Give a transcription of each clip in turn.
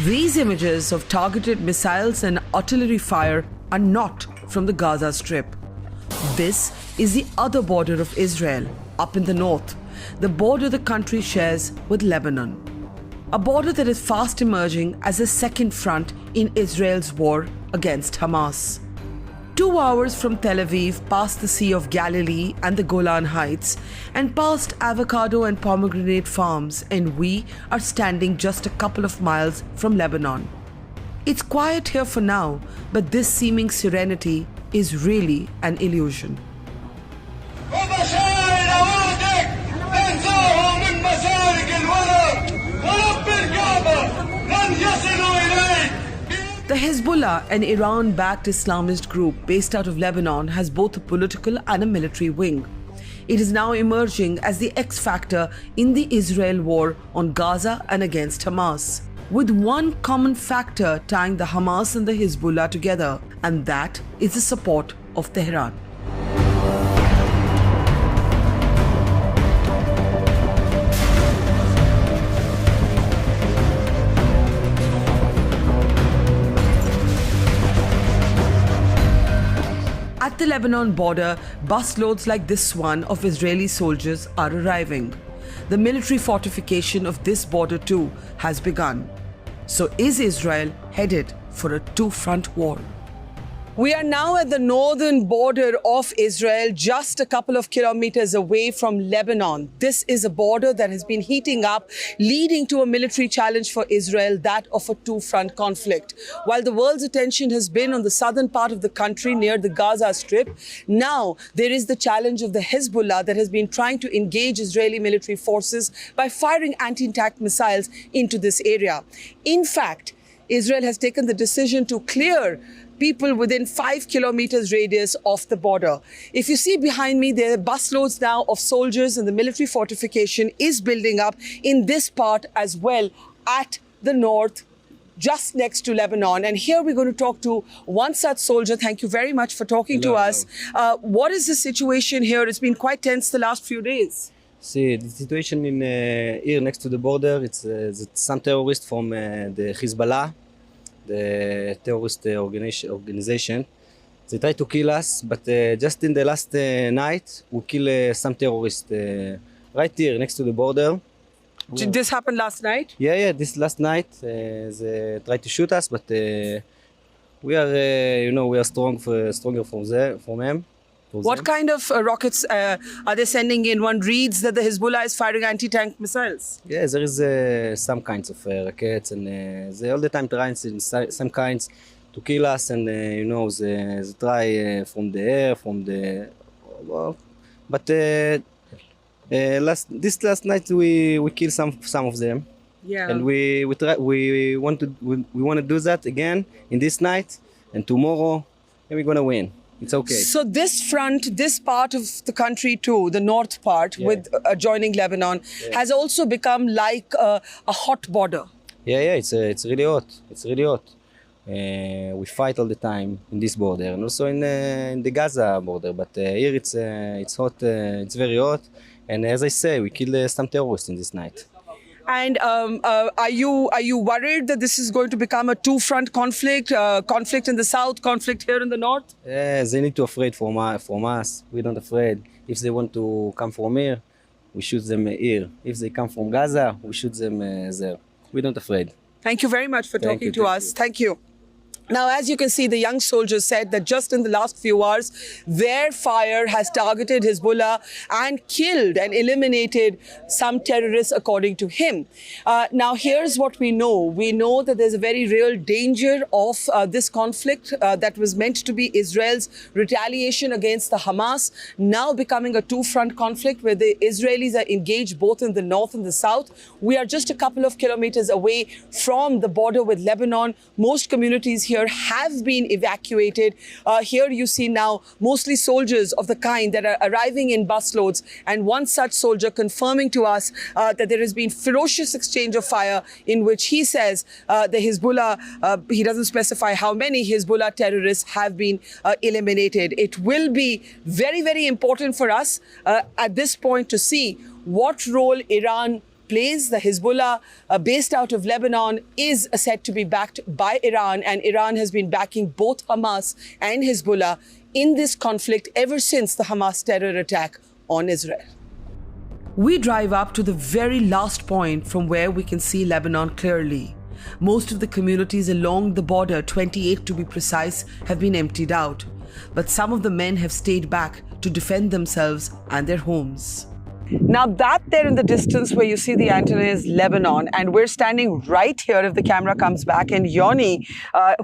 These images of targeted missiles and artillery fire are not from the Gaza Strip. This is the other border of Israel, up in the north, the border the country shares with Lebanon. A border that is fast emerging as a second front in Israel's war against Hamas. 2 hours from Tel Aviv, past the Sea of Galilee and the Golan Heights, and past avocado and pomegranate farms, and we are standing just a couple of miles from Lebanon. It's quiet here for now, but this seeming serenity is really an illusion. The Hezbollah, an Iran-backed Islamist group based out of Lebanon, has both a political and a military wing. It is now emerging as the X factor in the Israel war on Gaza and against Hamas, with one common factor tying the Hamas and the Hezbollah together, and that is the support of Tehran. At the Lebanon border, busloads like this one of Israeli soldiers are arriving. The military fortification of this border too has begun. So is Israel headed for a two-front war? We are now at the northern border of Israel, just a couple of kilometers away from Lebanon. This is a border that has been heating up, leading to a military challenge for Israel, that of a two-front conflict. While the world's attention has been on the southern part of the country near the Gaza Strip, now there is the challenge of the Hezbollah that has been trying to engage Israeli military forces by firing anti-tank missiles into this area. In fact, Israel has taken the decision to clear people within 5 kilometers radius of the border. If you see behind me, there are busloads now of soldiers, and the military fortification is building up in this part as well at the north, just next to Lebanon. And here we're going to talk to one such soldier. Thank you very much for talking to us. What is the situation here? It's been quite tense the last few days. See, the situation in here next to the border, it's some terrorists from the Hezbollah, the terrorist organization. They tried to kill us, but just in the last night, we killed some terrorists right here next to the border. Did this happen last night? Yeah, this last night. They tried to shoot us, but we are, we are stronger from them. What kind of rockets are they sending in? One reads that the Hezbollah is firing anti-tank missiles. Yeah, there is some kinds of rockets, and they all the time try some kinds to kill us, and they try from the air, from the but this last night we killed some of them. Yeah. And we want to do that again in this night, and tomorrow, and we're gonna win. It's okay. So this front, this part of the country too, the north part with adjoining Lebanon, has also become like a hot border. Yeah, it's really hot. It's really hot. We fight all the time in this border, and also in the Gaza border. But here it's hot. It's very hot. And as I say, we killed some terrorists in this night. And are you worried that this is going to become a two-front conflict? Conflict in the south, conflict here in the north? They need to afraid from us. We're not afraid. If they want to come from here, we shoot them here. If they come from Gaza, we shoot them there. We're not afraid. Thank you very much for talking to us. Thank you. Now, as you can see, the young soldiers said that just in the last few hours, their fire has targeted Hezbollah and killed and eliminated some terrorists, according to him. Now, here's what we know. We know that there's a very real danger of this conflict that was meant to be Israel's retaliation against the Hamas, now becoming a two-front conflict where the Israelis are engaged both in the north and the south. We are just a couple of kilometers away from the border with Lebanon. Most communities here have been evacuated. Here you see now mostly soldiers of the kind that are arriving in busloads, and one such soldier confirming to us that there has been ferocious exchange of fire in which he says the Hezbollah, he doesn't specify how many Hezbollah terrorists have been eliminated. It will be very, very important for us at this point to see what role Iran plays, the Hezbollah, based out of Lebanon, is said to be backed by Iran, and Iran has been backing both Hamas and Hezbollah in this conflict ever since the Hamas terror attack on Israel. We drive up to the very last point from where we can see Lebanon clearly. Most of the communities along the border, 28 to be precise, have been emptied out. But some of the men have stayed back to defend themselves and their homes. Now that there in the distance where you see the antenna is Lebanon, and we're standing right here if the camera comes back, and Yoni,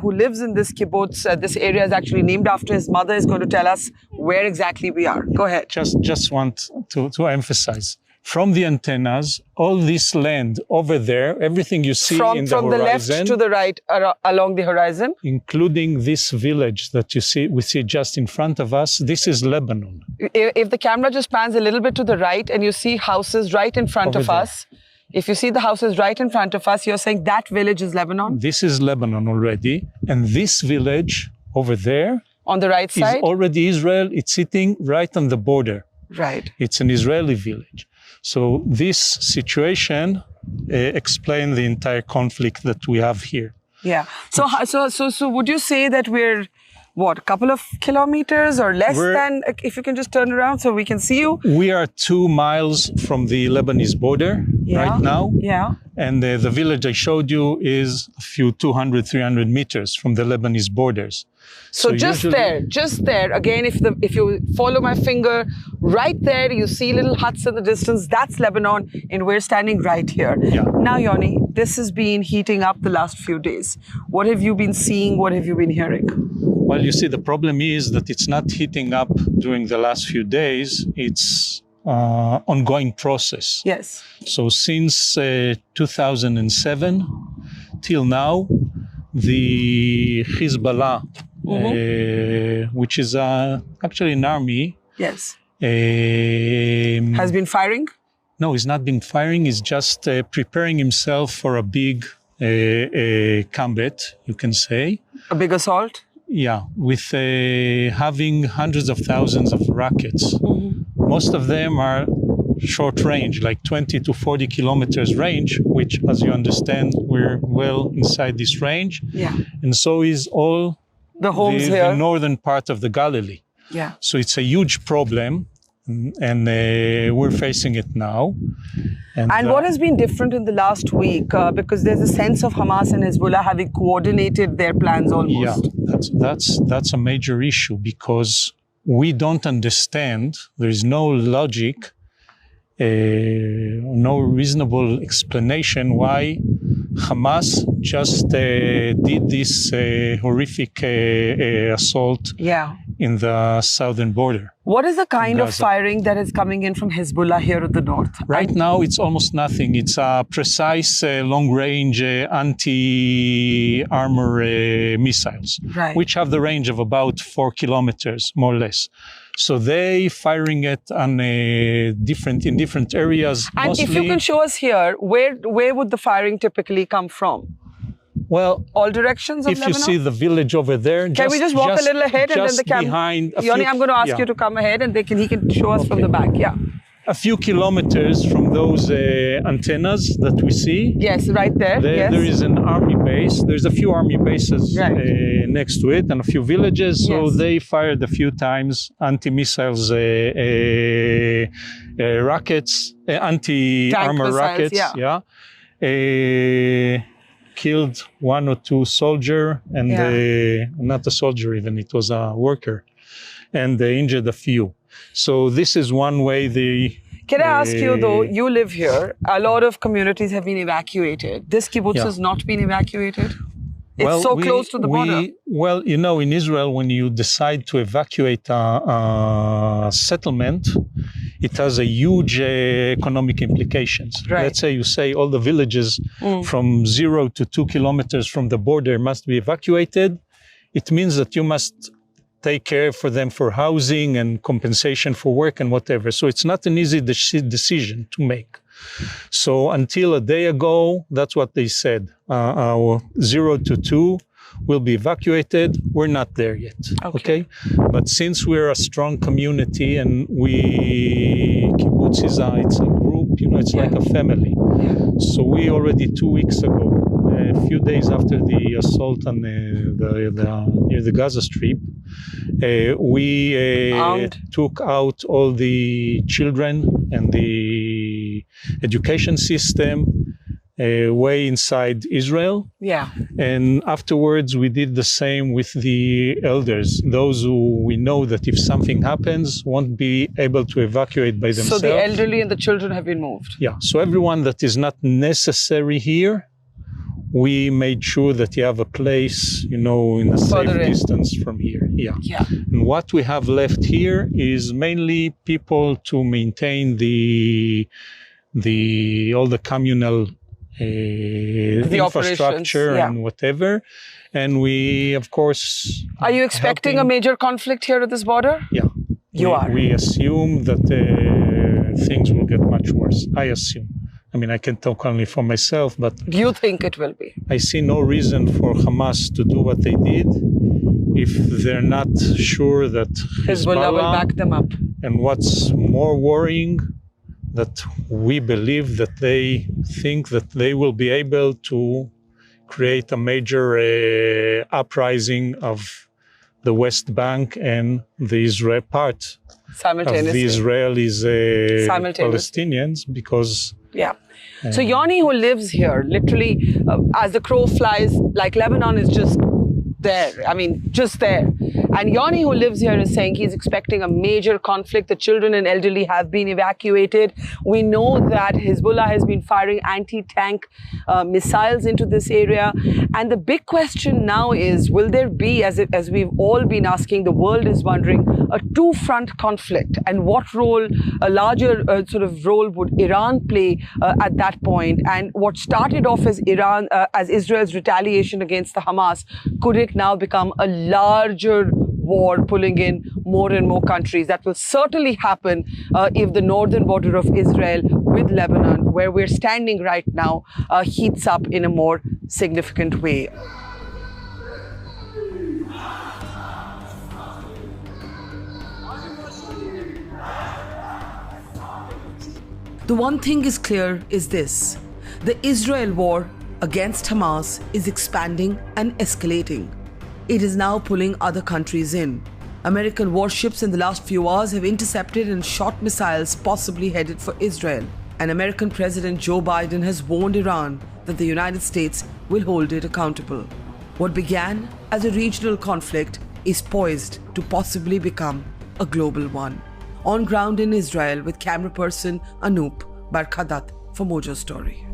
who lives in this kibbutz, this area is actually named after his mother, is going to tell us where exactly we are. Go ahead. Just want to emphasize, from the antennas, all this land over there, everything you see in the horizon. From the left to the right along the horizon? Including this village that we see just in front of us, this is Lebanon. If the camera just pans a little bit to the right and you see houses right in front of us, if you see the houses right in front of us, you're saying that village is Lebanon? This is Lebanon already. And this village over there, on the right side, is already Israel. It's sitting right on the border. Right. It's an Israeli village. So this situation explains the entire conflict that we have here. Yeah. So would you say that we're, what, a couple of kilometers or less than, if you can just turn around so we can see you? We are 2 miles from the Lebanese border right now. Yeah. And the village I showed you is a few 200, 300 meters from the Lebanese borders. So just there, again, if you follow my finger, right there, you see little huts in the distance, that's Lebanon, and we're standing right here. Yeah. Now, Yoni, this has been heating up the last few days. What have you been seeing? What have you been hearing? Well, you see, the problem is that it's not heating up during the last few days. It's ongoing process. Yes. So since 2007 till now, the Hezbollah, which is actually an army. Yes. Has been firing? No, he's not been firing. He's just preparing himself for a big combat, you can say. A big assault? Yeah, with having hundreds of thousands of rockets. Most of them are short range, like 20 to 40 kilometers range, which, as you understand, we're well inside this range. Yeah. And so is all the homes here, the northern part of the Galilee. Yeah. So it's a huge problem, and we're facing it now. And what has been different in the last week? Because there's a sense of Hamas and Hezbollah having coordinated their plans almost. Yeah, that's a major issue, because we don't understand. There is no logic, no reasonable explanation why Hamas just did this horrific assault in the southern border. What is the kind of firing that is coming in from Hezbollah here at the north? Right now, it's almost nothing. It's a precise long-range anti-armor missiles, which have the range of about 4 kilometers, more or less. So they firing it on in different areas. And mostly, if you can show us here, where would the firing typically come from? Well, all directions of Lebanon? If you see the village over there, can we just walk a little ahead and then the camera? Yoni, I'm going to ask you to come ahead and he can show us from the back. Yeah. A few kilometers from those antennas that we see. Yes, right there. There is an army base. There's a few army bases next to it and a few villages. So they fired a few times anti-missiles rockets, anti-armor rockets. Killed 1 or 2 soldiers and not a soldier even, it was a worker. And they injured a few. So this is one way they... Can I ask you though, you live here, a lot of communities have been evacuated. This kibbutz has not been evacuated? It's so close to the border. Well, you know, in Israel, when you decide to evacuate a settlement, it has a huge economic implications. Let's say you say all the villages from 0 to 2 kilometers from the border must be evacuated. It means that you must take care for them for housing and compensation for work and whatever. So it's not an easy decision to make. So until a day ago, that's what they said. 0 to 2 will be evacuated. We're not there yet, okay? But since we're a strong community and kibbutz is it's a group, you know, it's like a family. So we already 2 weeks ago, a few days after the assault on near the Gaza Strip, we took out all the children and the education system way inside Israel. Yeah. And afterwards, we did the same with the elders, those who we know that if something happens, won't be able to evacuate by themselves. So the elderly and the children have been moved. Yeah. So everyone that is not necessary here, we made sure that you have a place, in a safe distance from here. Yeah. And what we have left here is mainly people to maintain all the communal infrastructure and whatever. And we, of course... Are you expecting a major conflict here at this border? Yeah. You are? We assume that things will get much worse. I assume. I mean, I can talk only for myself, but... Do you think it will be? I see no reason for Hamas to do what they did if they're not sure that Hezbollah will back them up. And what's more worrying, that we believe that they think that they will be able to create a major uprising of the West Bank and the Israel part of the Israelis, Palestinians, because... Yeah. So Yoni, who lives here, literally, as the crow flies, like Lebanon is just there. I mean, just there. And Yoni, who lives here, is saying he's expecting a major conflict. The children and elderly have been evacuated. We know that Hezbollah has been firing anti-tank missiles into this area. And the big question now is, will there be, as we've all been asking, the world is wondering, a two-front conflict? And what role, a larger sort of role would Iran play at that point? And what started off as Israel's retaliation against the Hamas, could it now become a larger war pulling in more and more countries? That will certainly happen if the northern border of Israel with Lebanon, where we're standing right now, heats up in a more significant way. The one thing is clear is this: the Israel war against Hamas is expanding and escalating. It is now pulling other countries in. American warships in the last few hours have intercepted and shot missiles possibly headed for Israel. And American President Joe Biden has warned Iran that the United States will hold it accountable. What began as a regional conflict is poised to possibly become a global one. On ground in Israel with camera person Anoop Barkhadat for Mojo Story.